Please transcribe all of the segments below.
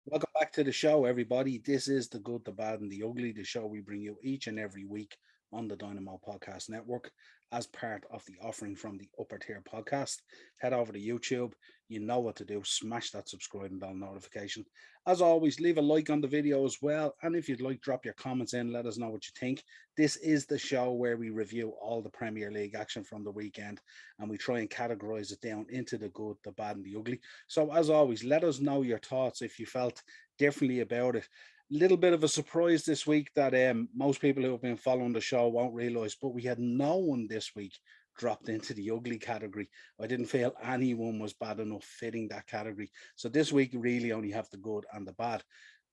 Welcome back to the show, everybody. This is The Good, the Bad, and the Ugly, the show we bring you each and every week on the Dynamo Podcast Network as part of the offering from the Upper Tier Podcast. Head over to YouTube. You know what to do. Smash that subscribe and bell notification. As always, leave a like on the video as well. And if you'd like, drop your comments in. Let us know what you think. This is the show where we review all the Premier League action from the weekend and we try and categorize it down into the good, the bad, and the ugly. So, as always, let us know your thoughts if you felt differently about it. Little bit of a surprise this week that most people who have been following the show won't realize, but we had no one this week dropped into the ugly category. I didn't feel anyone was bad enough fitting that category. So this week, really only have the good and the bad.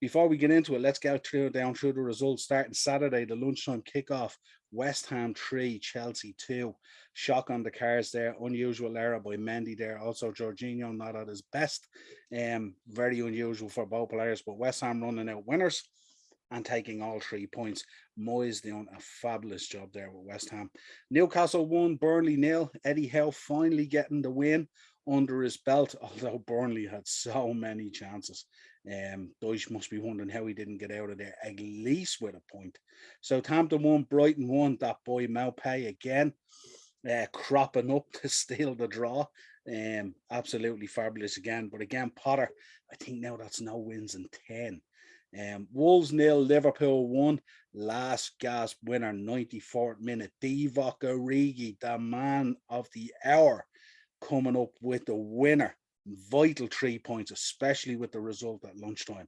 Before we get into it, let's go down through the results. Starting Saturday, the lunchtime kickoff: West Ham 3, Chelsea 2. Shock on the cards there. Unusual error by Mendy there. Also, Jorginho not at his best. Very unusual for both players, but West Ham running out winners and taking all 3 points. Moyes doing a fabulous job there with West Ham. Newcastle 1, Burnley 0. Eddie Howe finally getting the win under his belt, although Burnley had so many chances. Deutsch must be wondering how he didn't get out of there at least with a point. Southampton 1, Brighton 1. That boy Maupay again, cropping up to steal the draw. Absolutely fabulous again. But again, Potter, I think now that's no wins in 10. Wolves 0, Liverpool 1. Last gasp winner, 94th minute. Divock Origi, the man of the hour, coming up with the winner. Vital 3 points, especially with the result at lunchtime.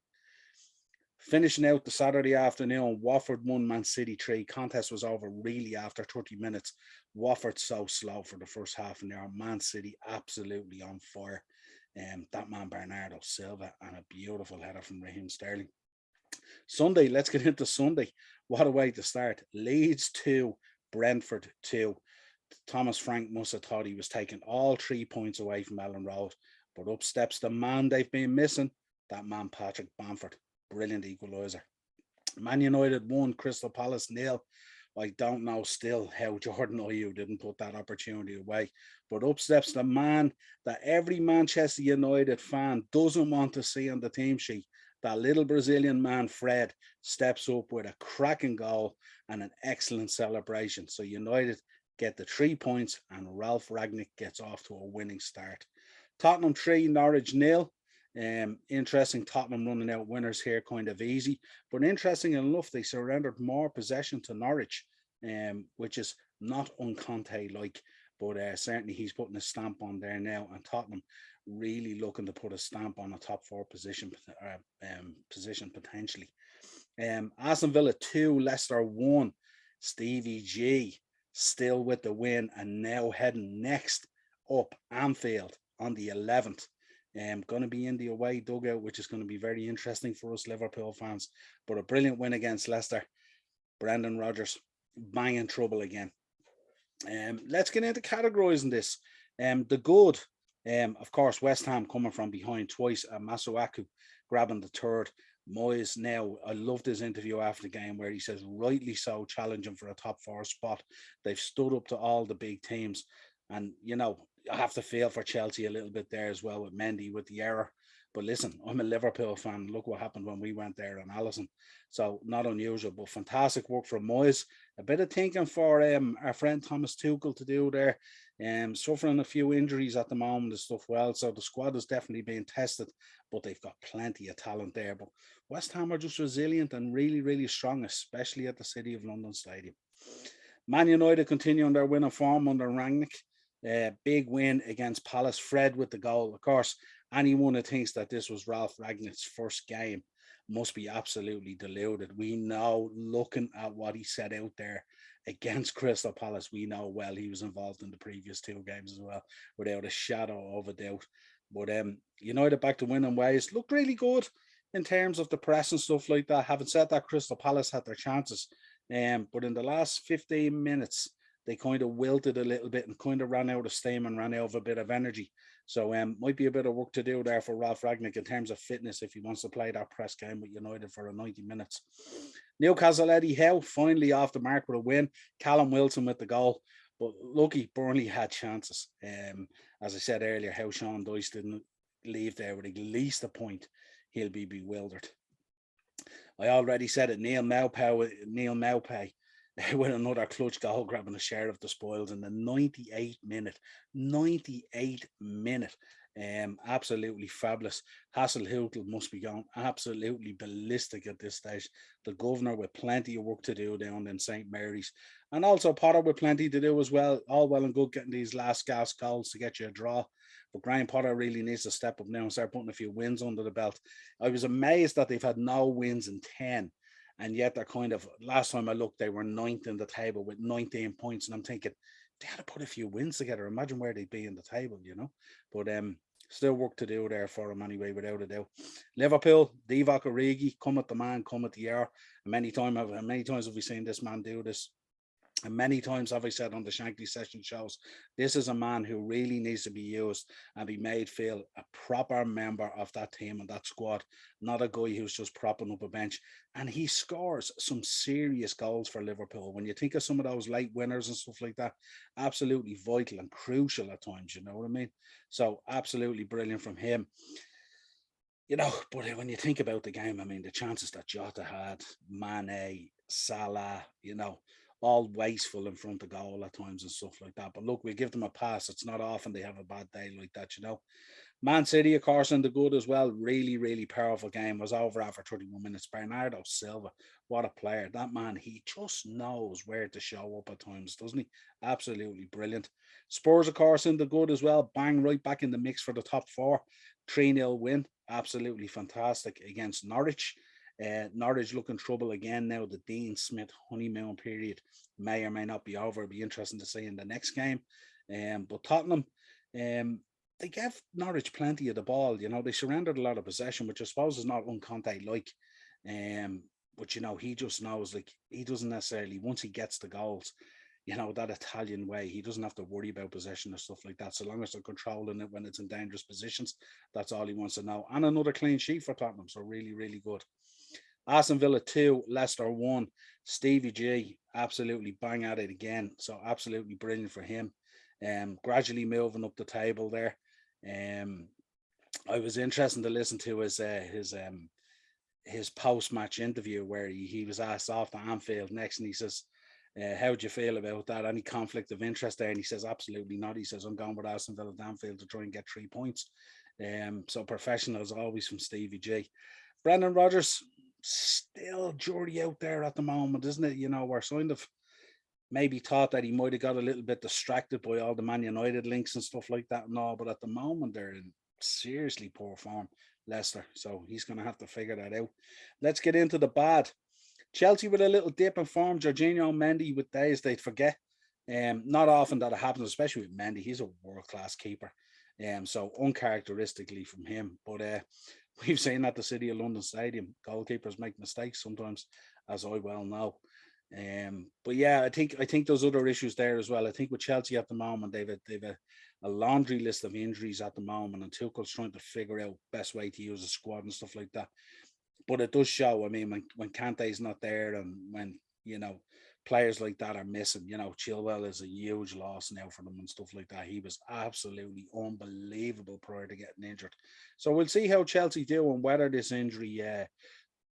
Finishing out the Saturday afternoon, Watford 1, Man City 3. Contest was over really after 30 minutes. Watford so slow for the first half an hour. Man City absolutely on fire. That man Bernardo Silva and a beautiful header from Raheem Sterling. Sunday, let's get into Sunday. What a way to start. Leeds 2, Brentford 2. Thomas Frank must have thought he was taking all 3 points away from Ellen Road, but up steps the man they've been missing, that man Patrick Bamford. Brilliant equaliser. Man United 1, Crystal Palace 0. I don't know still how Jordan Ayew didn't put that opportunity away. But up steps the man that every Manchester United fan doesn't want to see on the team sheet. That little Brazilian man, Fred, steps up with a cracking goal and an excellent celebration. So United get the 3 points and Ralph Ragnick gets off to a winning start. Tottenham 3, Norwich 0. Interesting, Tottenham running out winners here kind of easy, but interesting enough, they surrendered more possession to Norwich, which is not un-Conte like, but certainly he's putting a stamp on there now, and Tottenham really looking to put a stamp on a top four position potentially. Aston Villa 2, Leicester 1. Stevie G still with the win and now heading next up Anfield on the 11th. Going to be in the away dugout, which is going to be very interesting for us Liverpool fans. But a brilliant win against Leicester. Brendan Rodgers banging trouble again. Let's get into categorising this. The good, of course, West Ham coming from behind twice. Masuaku grabbing the third. Moyes now, I loved his interview after the game where he says, rightly so, challenging for a top four spot. They've stood up to all the big teams. And, you know, I have to feel for Chelsea a little bit there as well with Mendy with the error. But listen, I'm a Liverpool fan. Look what happened when we went there on Allison. So not unusual, but fantastic work from Moyes. A bit of thinking for our friend Thomas Tuchel to do there. Suffering a few injuries at the moment and stuff. Well, so the squad is definitely being tested, but they've got plenty of talent there. But West Ham are just resilient and really, really strong, especially at the City of London Stadium. Man United continuing their winning form under Rangnick. Big win against Palace. Fred with the goal. Of course, anyone who thinks that this was Ralph Ragnick's first game must be absolutely deluded. We know, looking at what he set out there against Crystal Palace, we know well he was involved in the previous two games as well, without a shadow of a doubt. But United back to winning ways. Looked really good in terms of the press and stuff like that. Having said that, Crystal Palace had their chances. But in the last 15 minutes, they kind of wilted a little bit and kind of ran out of steam and ran out of a bit of energy. So might be a bit of work to do there for Ralph Ragnick in terms of fitness if he wants to play that press game with United for a 90 minutes. Newcastle Eddie Howe finally off the mark with a win. Callum Wilson with the goal. But lucky Burnley had chances. As I said earlier, how Sean Dyche didn't leave there with at least a point. he'll be bewildered. I already said it. Neil Maupay with another clutch goal, grabbing a share of the spoils in the 98th minute. 98th minute. Absolutely fabulous. Hasenhüttl must be going absolutely ballistic at this stage. The governor with plenty of work to do down in St. Mary's. And also Potter with plenty to do as well. All well and good getting these last gas goals to get you a draw. But Graham Potter really needs to step up now and start putting a few wins under the belt. I was amazed that they've had no wins in 10. And yet they're kind of, last time I looked, they were ninth in the table with 19 points. And I'm thinking, they had to put a few wins together. Imagine where they'd be in the table, you know. But still work to do there for them anyway, without a doubt. Liverpool, Divock Origi, come at the man, come at the hour. Many times have we seen this man do this. And many times have I said on the Shankly session shows, this is a man who really needs to be used and be made feel a proper member of that team and that squad, not a guy who's just propping up a bench. And he scores some serious goals for Liverpool. When you think of some of those late winners and stuff like that, absolutely vital and crucial at times, you know what I mean? So absolutely brilliant from him. You know, but when you think about the game, I mean, the chances that Jota had, Mane, Salah, you know, all wasteful in front of goal at times and stuff like that. But look, we give them a pass. It's not often they have a bad day like that, you know. Man City, of course, in the good as well. Really, really powerful game. Was over after 31 minutes. Bernardo Silva, what a player. That man, he just knows where to show up at times, doesn't he? Absolutely brilliant. Spurs, of course, in the good as well. Bang, right back in the mix for the top four. 3-0 win. Absolutely fantastic against Norwich. Norwich looking trouble again now. The Dean Smith honeymoon period may or may not be over. It'll be interesting to see in the next game. But Tottenham, they gave Norwich plenty of the ball. You know, they surrendered a lot of possession, which I suppose is not Conte like. But you know, he just knows, like, he doesn't necessarily, once he gets the goals, you know, that Italian way, he doesn't have to worry about possession or stuff like that. So long as they're controlling it when it's in dangerous positions, that's all he wants to know. And another clean sheet for Tottenham, so really, really good. Aston Villa 2, Leicester 1. Stevie G, absolutely bang at it again. So absolutely brilliant for him. Gradually moving up the table there. I was interested to listen to his post-match interview where he was asked off the Anfield next, and he says, how do you feel about that? Any conflict of interest there? And he says, absolutely not. He says, I'm going with Aston Villa to Anfield to try and get 3 points. So professional as always from Stevie G. Brendan Rodgers, still jury out there at the moment, isn't it? You know, we're kind of maybe thought that he might have got a little bit distracted by all the Man United links and stuff like that and all, but at the moment they're in seriously poor form, Leicester. So he's going to have to figure that out. Let's get into the bad. Chelsea with a little dip in form. Jorginho Mendy with days they'd forget. Not often that it happens, especially with Mendy. He's a world-class keeper. So uncharacteristically from him. But we've seen at the City of London Stadium, goalkeepers make mistakes sometimes, as I well know. But yeah, I think there's other issues there as well. I think with Chelsea at the moment, they've a laundry list of injuries at the moment, and Tuchel's trying to figure out best way to use a squad and stuff like that. But it does show. I mean, when Kante's not there, and when, you know, players like that are missing, you know, Chilwell is a huge loss now for them and stuff like that. He was absolutely unbelievable prior to getting injured. So we'll see how Chelsea do and whether this injury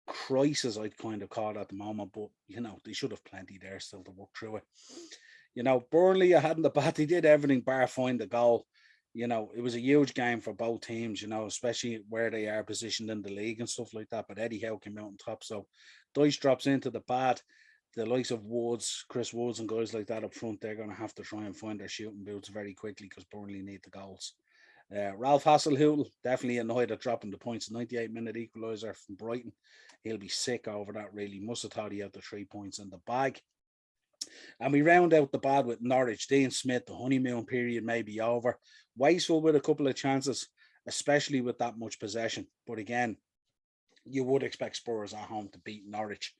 crisis I'd kind of call it at the moment, but you know, they should have plenty there still to work through it. You know, Burnley, I had in the bat, they did everything bar find the goal. You know, it was a huge game for both teams, you know, especially where they are positioned in the league and stuff like that. But Eddie Howe came out on top. So Dice drops into the bat. The likes of Woods, Chris Woods and guys like that up front, they're going to have to try and find their shooting boots very quickly because Burnley need the goals. Ralph Hasenhüttl, definitely annoyed at dropping the points. 98-minute equaliser from Brighton. He'll be sick over that, really. Must have thought he had the 3 points in the bag. And we round out the bad with Norwich. Dean Smith, the honeymoon period may be over. Wasteful with a couple of chances, especially with that much possession. But again, you would expect Spurs at home to beat Norwich.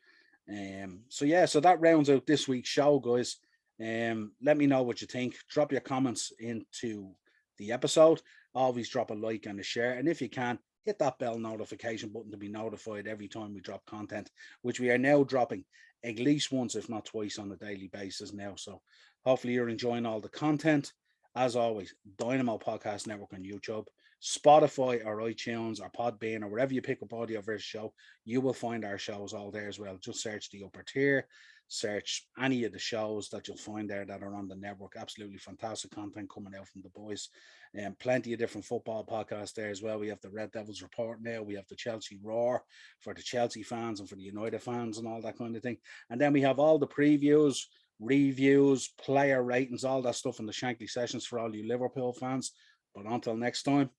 So that rounds out this week's show, guys. Let me know what you think. Drop your comments into the episode. Always drop a like and a share. And if you can, hit that bell notification button to be notified every time we drop content, which we are now dropping at least once, if not twice, on a daily basis now. So hopefully you're enjoying all the content. As always, Dynamo Podcast Network on YouTube. Spotify or iTunes or Podbean or wherever you pick up audio for show, you will find our shows all there as well. Just search the upper tier, search any of the shows that you'll find there that are on the network. Absolutely fantastic content coming out from the boys. And plenty of different football podcasts there as well. We have the Red Devils Report now. We have the Chelsea Roar for the Chelsea fans and for the United fans and all that kind of thing. And then we have all the previews, reviews, player ratings, all that stuff in the Shankly sessions for all you Liverpool fans. But until next time,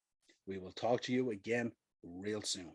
we will talk to you again real soon.